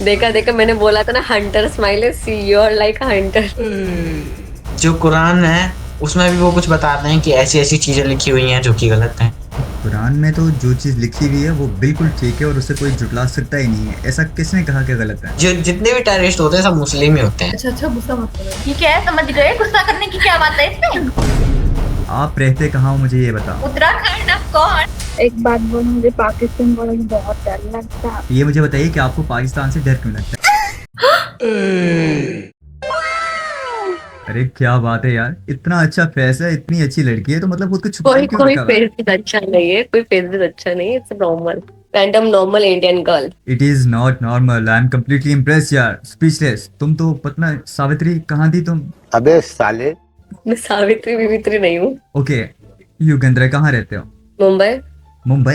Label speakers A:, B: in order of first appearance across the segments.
A: देखा देखा, मैंने बोला था ना, hunter smile, see you are like hunter.
B: जो कुरान है उसमें भी वो कुछ बताते हैं कि ऐसी ऐसी चीजें लिखी हुई हैं जो कि गलत हैं।
C: कुरान में तो जो चीज़ लिखी हुई है वो बिल्कुल ठीक है और उसे कोई झुटला सकता ही नहीं है। ऐसा किसने कहा कि गलत है?
B: जो जितने भी टेररिस्ट होते हैं सब मुस्लिम ही होते हैं।
D: अच्छा गुस्सा मत करो।
E: ठीक है, समझ गए गुस्सा करने की क्या बात है इसमें।
C: आप रहते कहाँ हो मुझे ये बताओ।
E: उत्तराखंड ऑफ कौन।
D: एक बात बोलो, मुझे पाकिस्तान बोलो बहुत डर लगता है।
C: ये मुझे बताइए कि आपको पाकिस्तान से डर क्यों लगता है? अरे क्या बात है यार, इतना अच्छा फेस है, इतनी अच्छी लड़की है तो मतलब खुद को छुपा
A: कोई
C: क्यों
A: कोई
C: रखा हुआ है?
A: फेस अच्छा नहीं है, कोई फेस अच्छा नहीं है, it's normal random normal Indian girl.
C: It is not normal, I am completely impress यार, स्पीचलेस। तुम तो पता सावित्री कहाँ थी तुम?
F: अबे साले।
A: मैं सावित्री विवित्री नहीं हूँ।
C: ओके, युगेंद्र कहाँ रहते हो?
A: मुंबई।
C: मुंबई?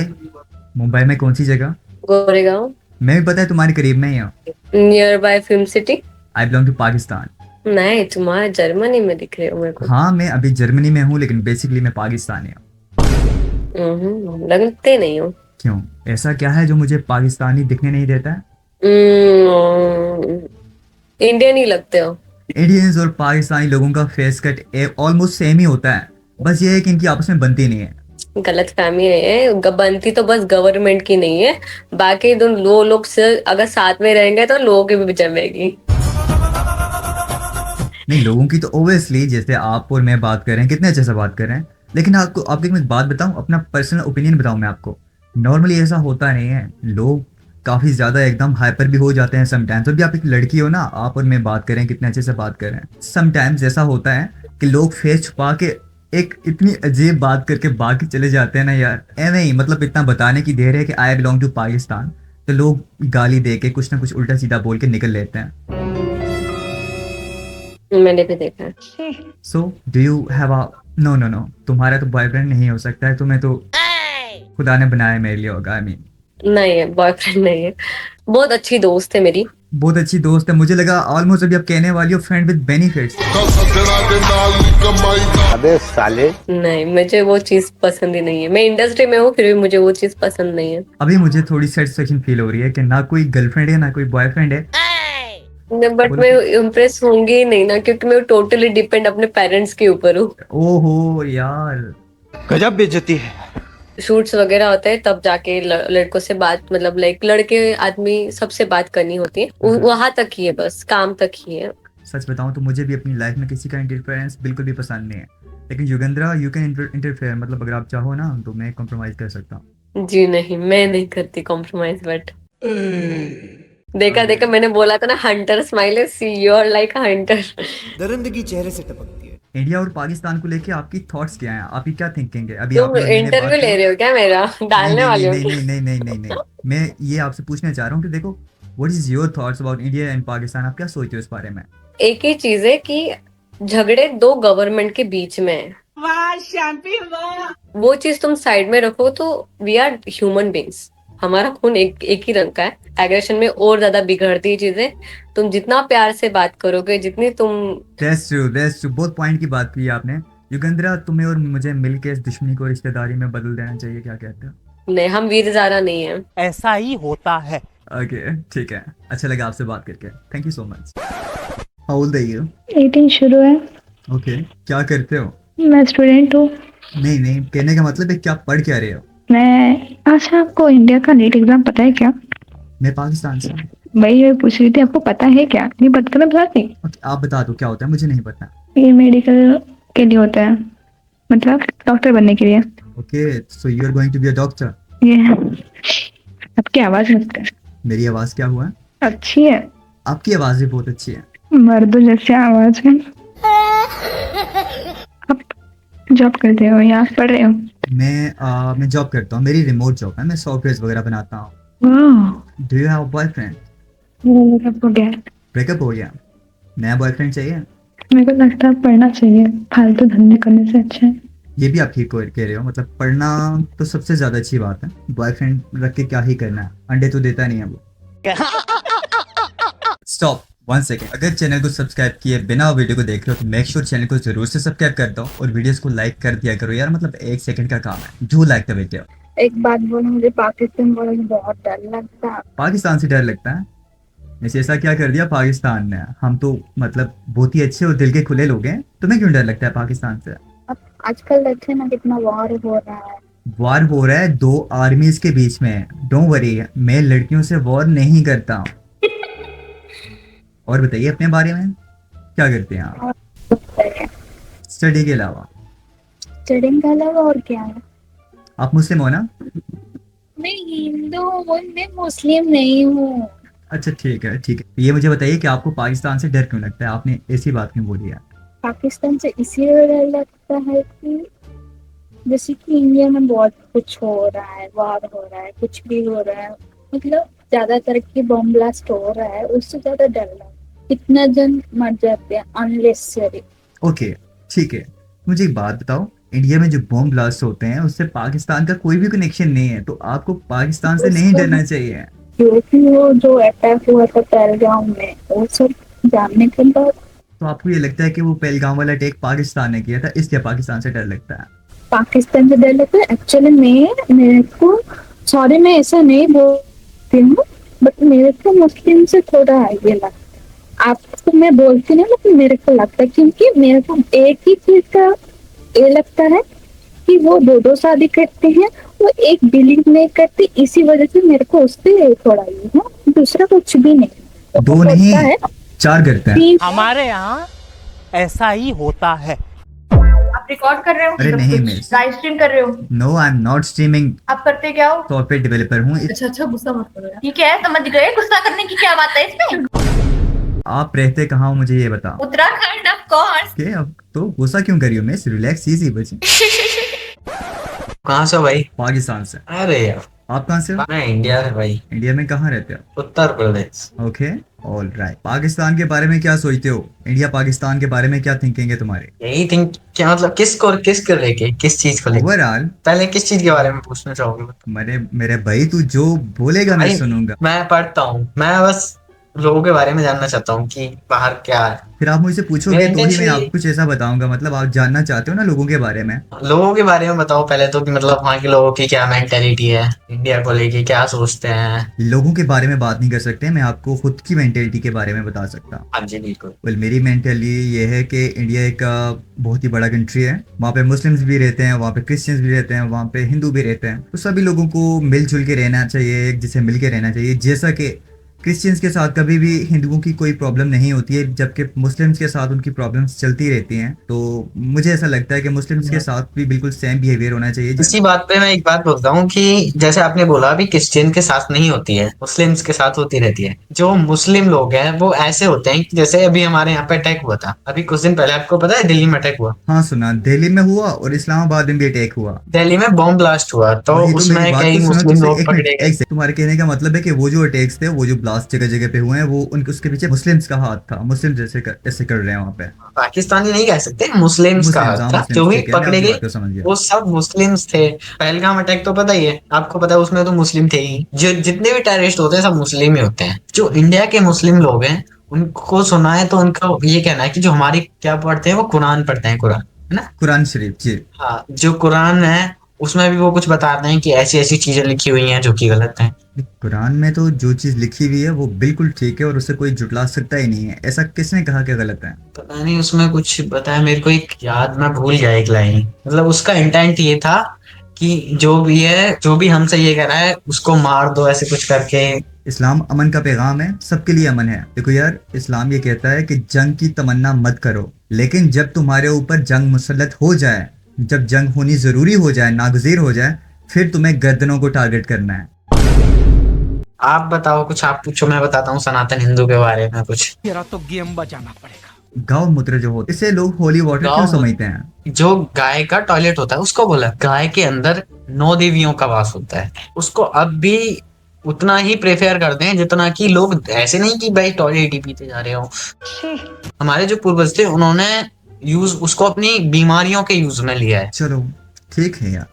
C: मुंबई में कौन सी जगह?
A: गोरेगांव।
C: मैं भी पता है तुम्हारे करीब में ही हूँ।
A: Near by film city.
C: I belong to Pakistan.
A: नहीं, तुम्हारा जर्मनी में दिख रहे हो मेरे को।
C: हाँ मैं अभी जर्मनी में हूँ लेकिन बेसिकली मैं पाकिस्तानी हूँ।
A: लगते नहीं हो।
C: क्यों, ऐसा क्या है जो मुझे पाकिस्तानी दिखने नहीं देता है?
A: इंडियन ही लगते हो।
C: इंडियंस और पाकिस्तानी लोगों का फेस कट ऑलमोस्ट सेम ही होता है, बस ये है कि इनकी आपस में बनती नहीं है।
A: गलत फहमी है, बनती तो बस गवर्नमेंट की नहीं है, बाकी दो लोग से अगर साथ में रहेंगे तो लोगों की भी जमेगी।
C: नहीं, लोगों की तो ओबियसली, जैसे आप और मैं बात कर रहे हैं, कितने अच्छे से बात कर रहे हैं, लेकिन आपको आपकी एक बात बताऊं, अपना पर्सनल ओपिनियन बताऊं मैं आपको, नॉर्मली ऐसा होता नहीं है। लोग काफ़ी ज़्यादा एकदम हाइपर भी हो जाते हैं समटाइम्स। अभी आप एक लड़की हो ना, आप और मैं बात कर रहे हैं, कितने अच्छे से बात कर रहे हैं, समटाइम्स ऐसा होता है कि लोग फेस छुपा के एक इतनी अजीब बात करके बाकी चले जाते हैं ना यार। ऐसे ही मतलब इतना बताने की देर है कि आई बिलोंग टू पाकिस्तान, तो लोग गाली दे के कुछ ना कुछ उल्टा सीधा बोल के निकल लेते हैं।
A: मैंने भी देखा है।
C: So do you have a no no no, तुम्हारा तो बॉयफ्रेंड नहीं हो सकता है, तुम्हें तो खुदा ने बनाया मेरे लिए होगा। आई मीन
A: नहीं है, बॉयफ्रेंड नहीं है, बहुत अच्छी दोस्त है मेरी।
C: बहुत अच्छी दोस्त है, मुझे लगा ऑलमोस्ट अभी आप कहने वाली हो फ्रेंड विद बेनिफिट्स।
F: अबे साले।
A: नहीं, मुझे वो चीज पसंद ही नहीं है। मैं इंडस्ट्री में हूँ फिर भी मुझे वो चीज पसंद नहीं है।
C: अभी मुझे थोड़ी सेटिस्फेक्शन फील हो रही है कि ना कोई गर्लफ्रेंड है ना कोई बॉयफ्रेंड है।
A: बट मैं इम्प्रेस होंगी ही नहीं ना, क्योंकि मैं टोटली डिपेंड अपने पेरेंट्स के ऊपर हूँ।
C: ओहो यार,
F: गजब बेइज्जती है।
A: शूट्स वगैरह होते हैं तब जाके लड़कों से बात, मतलब लाइक लड़के आदमी सबसे बात करनी होती है, वहां तक ही है, बस काम तक ही है।
C: सच बताऊं तो मुझे भी अपनी लाइफ में किसी का इंटरफेरेंस बिल्कुल भी पसंद नहीं है, लेकिन युगेंद्रा यू कैन इंटरफेयर, मतलब अगर आप चाहो ना तो मैं कॉम्प्रोमाइज कर सकता हूँ।
A: जी नहीं, मैं नहीं करती कॉम्प्रोमाइज। बट देखा देखा, मैंने बोला था ना, hunter smile, see you are like hunter.
G: दरिंदगी चेहरे से टपकती है।
C: इंडिया और पाकिस्तान को लेके आपकी थॉट्स क्या हैं, आपकी क्या थिंकिंग है? अभी
A: तुम
C: आपने मैंने
A: इंटरव्यू
C: बात
A: ले
C: की।
A: रहे हो क्या मेरा? डालने
C: नहीं
A: वाले हो
C: नहीं
A: क्या?
C: नहीं नहीं नहीं नहीं नहीं, मैं ये आपसे पूछना चाह रहा हूँ कि देखो, what is your thoughts about India and Pakistan, आप क्या सोचते हो इस बारे में?
A: एक ही चीज है कि झगड़े दो गवर्नमेंट के बीच में है।
E: वाह शैम्पी वाह।
A: वो चीज तुम साइड में रखो तो वी आर ह्यूमन बींग्स, हमारा खून एक ही रंग का है। एग्रेशन में और ज्यादा बिगड़ती है चीजें। तुम जितना प्यार से बात करोगे, जितनी तुम
C: दैट्स ट्रू, बहुत पॉइंट की बात की आपने। युगेंद्रा, तुम्हें और मुझे मिलके इस दुश्मनी को रिश्तेदारी में बदल देना चाहिए, क्या कहते हो?
A: नहीं, हम वीर ज़ारा नहीं है।
G: ऐसा ही होता है।
C: ओके ठीक है, अच्छा लगा आपसे बात करके, thank you so much. How old are you?
D: 18 शुरू है।
C: ओके, क्या करते हो?
D: मैं स्टूडेंट हूँ।
C: नहीं नहीं, कहने का मतलब है क्या पढ़ क्या रहे हो?
D: मैं अच्छा, आपको इंडिया का नीट एग्जाम पता है क्या?
C: मैं पाकिस्तान से हूँ।
D: वही मैं पूछ रही थी, आपको पता है क्या? नहीं पता तो मैं बताती।
C: ओके, आप बता दो क्या होता है, मुझे नहीं पता।
D: ये मेडिकल के लिए होता है, मतलब डॉक्टर बनने के लिए।
C: Okay, so you are going to be a doctor.
D: ये आपकी आवाज मत कर।
C: मेरी आवाज क्या हुआ?
D: अच्छी है,
C: आपकी आवाज भी बहुत अच्छी है।
D: मर्दों जैसे आवाज है। आप जॉब करते हो या पढ़ रहे हो?
C: मैं जॉब करता हूँ, मेरी रिमोट जॉब है, मैं सॉफ्टवेयर वगैरह बनाता हूँ।
D: वाह,
C: do you have a boyfriend?
D: मेरा ब्रेकअप हो गया।
C: ब्रेकअप हो गया? नया बॉयफ्रेंड चाहिए?
D: मेरे को लगता है पढ़ना चाहिए, फालतू धंधे करने से अच्छा है।
C: ये भी आप ठीक कह रहे हो, मतलब पढ़ना तो सबसे ज्यादा अच्छी बात है। बॉयफ्रेंड रख के क्या ही करना है, अंडे तो देता नहीं है वो। स्टॉप 1 सेकेंड, अगर चैनल को सब्सक्राइब किए बिना वीडियो को देख रहे हो तो मेक श्योर चैनल को जरूर से सब्सक्राइब कर दो और वीडियोस को लाइक कर दिया करो यार, मतलब 1 सेकंड का काम है, जो लाइक द वीडियो।
D: एक बात बोलो, मुझे पाकिस्तान बोलो बहुत डर लगता है।
C: पाकिस्तान से डर लगता है? जैसे ऐसा क्या कर दिया पाकिस्तान ने? हम तो मतलब बहुत ही अच्छे और दिल के खुले लोग हैं, तुम्हें क्यों डर लगता है पाकिस्तान से?
D: अब आजकल देखे ना कितना वार हो रहा है।
C: वॉर हो रहा है दो आर्मीज के बीच में। डोंट वरी, मैं लड़कियों से वॉर नहीं करता हूँ। और बताइए अपने बारे में, क्या करते हैं आप स्टडी के अलावा?
D: स्टडिंग के अलावा और क्या है?
C: आप मुस्लिम हो ना?
D: मैं हिंदू हूँ, मैं मुस्लिम नहीं हूँ।
C: अच्छा ठीक है ठीक है, ये मुझे बताइए कि आपको पाकिस्तान से डर क्यों लगता है? आपने ऐसी बात क्यों बोली है?
D: पाकिस्तान से इसलिए डर लगता है कि जैसे कि इंडिया में बहुत कुछ हो रहा है, वार हो रहा है, कुछ भी हो रहा है, मतलब ज्यादातर की बम ब्लास्ट हो रहा है, उससे ज्यादा डर लगता है। कितना जन मर जाते हैं अननेसेसरी।
C: ओके ठीक है, मुझे एक बात बताओ, इंडिया में जो बॉम्ब ब्लास्ट होते हैं उससे पाकिस्तान का कोई भी कनेक्शन नहीं है, तो आपको पाकिस्तान से नहीं डरना चाहिए।
D: क्योंकि वो जो अटैक हुआ था पहलगाम में, वो सब जानने के बाद
C: तो आपको ये लगता है कि वो पहलगाम वाला अटैक पाकिस्तान ने किया था, इसलिए पाकिस्तान से डर लगता है?
D: पाकिस्तान से डर लगता है। एक्चुअली मेरे को, सॉरी मैं ऐसा नहीं बोलती हूँ, बट मेरे को मुस्लिम से थोड़ा ये लगता है। आपको मैं बोलती नहीं, लेकिन मेरे को लगता है, क्योंकि मेरे को एक ही चीज का ये लगता है कि वो दो शादी करते हैं, वो एक बिलीव नहीं करते, इसी वजह से मेरे को उससे थोड़ा ये है, दूसरा कुछ भी नहीं।
C: दो नहीं 4 करते हैं।
D: तीन
G: हमारे यहाँ ऐसा ही होता है।
E: आप रिकॉर्ड कर रहे हो?
C: अरे नहीं मिस,
E: लाइव स्ट्रीम कर रहे हो?
C: No I am not streaming,
E: आप करते क्या हो?
C: सॉफ्टवेयर डेवलपर हूँ।
E: अच्छा गुस्सा मत करो यार। ठीक है, समझ गए, गुस्सा करने की क्या बात है इसमें?
C: आप रहते कहाँ हो मुझे ये बताओ।
E: Uttarakhand of course.
C: के अब तो गुस्सा क्यों करियो मिस, रिलैक्स इजी बची।
B: कहाँ से हो भाई?
C: पाकिस्तान से।
B: अरे यार,
C: आप कहाँ से हो?
B: मैं इंडिया से भाई,
C: इंडिया में कहाँ रहते हो?
B: Uttar Pradesh.
C: Okay all right. Pakistan के बारे में क्या सोचते हो? इंडिया पाकिस्तान के बारे में क्या थिंकिंग है तुम्हारी?
B: यही थिंक क्या मतलब, किसको लेके, किस चीज को लेके?
C: ओवरऑल
B: पहले किस चीज के बारे में पूछना चाहोगे?
C: मेरे भाई, तू जो बोलेगा मैं
B: भाई,
C: सुनूंगा।
B: मैं पढ़ता हूँ, मैं बस लोगों के बारे में जानना चाहता हूँ कि बाहर क्या है।
C: फिर आप मुझसे पूछोगे
B: मेरे
C: तो ही मैं
B: intention
C: आपको कुछ ऐसा बताऊंगा, मतलब आप जानना चाहते हो ना लोगों के बारे में।
B: लोगों के बारे में बताओ पहले तो, कि मतलब वहाँ के लोगों की क्या मेंटेलिटी है, इंडिया को लेके क्या सोचते हैं।
C: लोगों के बारे में बात नहीं कर सकते, मैं आपको खुद की मेंटेलिटी के बारे में बता सकता हूँ।
B: हाँ जी बिल्कुल।
C: वेल मेरी मेंटेलिटी ये है कि इंडिया एक बहुत ही बड़ा कंट्री है, वहाँ पे मुस्लिम्स भी रहते हैं, वहाँ पे क्रिश्चियंस भी रहते हैं, वहाँ पे हिंदू भी रहते हैं, तो सभी लोगों को मिलजुल के रहना चाहिए, एक जैसे मिल के रहना चाहिए। जैसा कि क्रिश्चियंस के साथ कभी भी हिंदुओं की कोई प्रॉब्लम नहीं होती है, जबकि मुस्लिम्स के साथ उनकी प्रॉब्लम्स चलती रहती हैं, तो मुझे ऐसा लगता है कि मुस्लिम्स के साथ भी बिल्कुल सेम बिहेवियर होना चाहिए।
B: इसी बात पे मैं एक बात बोलता हूँ कि जैसे आपने बोला अभी क्रिश्चियन के साथ नहीं होती है, मुस्लिम्स के साथ होती रहती है। जो मुस्लिम लोग हैं वो ऐसे होते हैं कि जैसे अभी हमारे यहाँ पे अटैक हुआ था अभी कुछ दिन पहले, आपको पता है दिल्ली में अटैक हुआ?
C: हाँ सुना, दिल्ली में हुआ और इस्लामाबाद में भी अटैक हुआ।
B: दिल्ली में बॉम्ब ब्लास्ट हुआ तो
C: वही तो
B: उसमें
C: मेरी बात
B: कई
C: तो सुनो,
B: मुस्लिम
C: तो
B: लोग
C: एक
B: पकड़े
C: मिनट,
B: गए।
C: तुम्हारे कहने का मतलब है कि वो जो अटैक्स थे, वो जो ब्लास्ट जगह जगह पे हुए हैं, वो उनके उसके पीछे मुस्लिम्स का हाथ था, मुस्लिम ऐसे कर रहे हैं वहाँ पे।
B: पाकिस्तानी नहीं कह सकते, मुस्लिम्स का हाथ था, जो भी पकड़े गए
C: समझ गया।
B: वो सब मुस्लिम्स थे। पहलगाम अटैक तो पता ही है आपको, पता है उसमें तो मुस्लिम थे ही, जो जितने भी टेररिस्ट होते हैं सब मुस्लिम ही होते हैं। जो इंडिया के मुस्लिम लोग हैं उनको सुना है तो उनका ये कहना है कि जो हमारी क्या पढ़ते हैं वो कुरान पढ़ते हैं, कुरान है ना,
C: कुरान शरीफ जी।
B: हाँ, जो कुरान है उसमें भी वो कुछ बताते हैं कि ऐसी ऐसी चीजें लिखी हुई हैं जो कि गलत हैं।
C: कुरान में तो जो चीज लिखी हुई है वो बिल्कुल ठीक है और उसे कोई जुटला सकता ही नहीं है। ऐसा किसने कहा कि गलत है?
B: पता नहीं, उसमें कुछ बताया मेरे को, एक याद मैं भूल गया एक लाइन। मतलब उसका इंटेंट ये था कि जो भी है, जो भी हमसे ये कह रहा है उसको मार दो, ऐसे कुछ करके।
C: इस्लाम अमन का पैगाम है, सबके लिए अमन है। देखो यार, इस्लाम ये कहता है कि जंग की तमन्ना मत करो, लेकिन जब तुम्हारे ऊपर जंग मुसल्लत हो जाए, जब जंग होनी जरूरी हो जाए, नागुज़ीर हो जाए, फिर तुम्हें गर्दनों को टारगेट करना है।
B: आप बताओ कुछ, आप पूछो, मैं बताता हूँ सनातन हिंदू के बारे में कुछ।
G: तेरा तो गेम बजाना पड़ेगा।
C: गौ मूत्र जो होता है, इसे लोग होली वाटर क्यों समझते हैं?
B: जो गाय का टॉयलेट होता है उसको बोला, गाय के अंदर 9 देवियों का वास होता है, उसको अब भी उतना ही प्रेफर करते हैं जितना कि लोग, ऐसे नहीं कि भाई टॉयलेट ही पीते जा रहे हो। हमारे जो पूर्वज थे उन्होंने उसको अपनी बीमारियों के यूज में लिया है।
C: चलो ठीक है यार।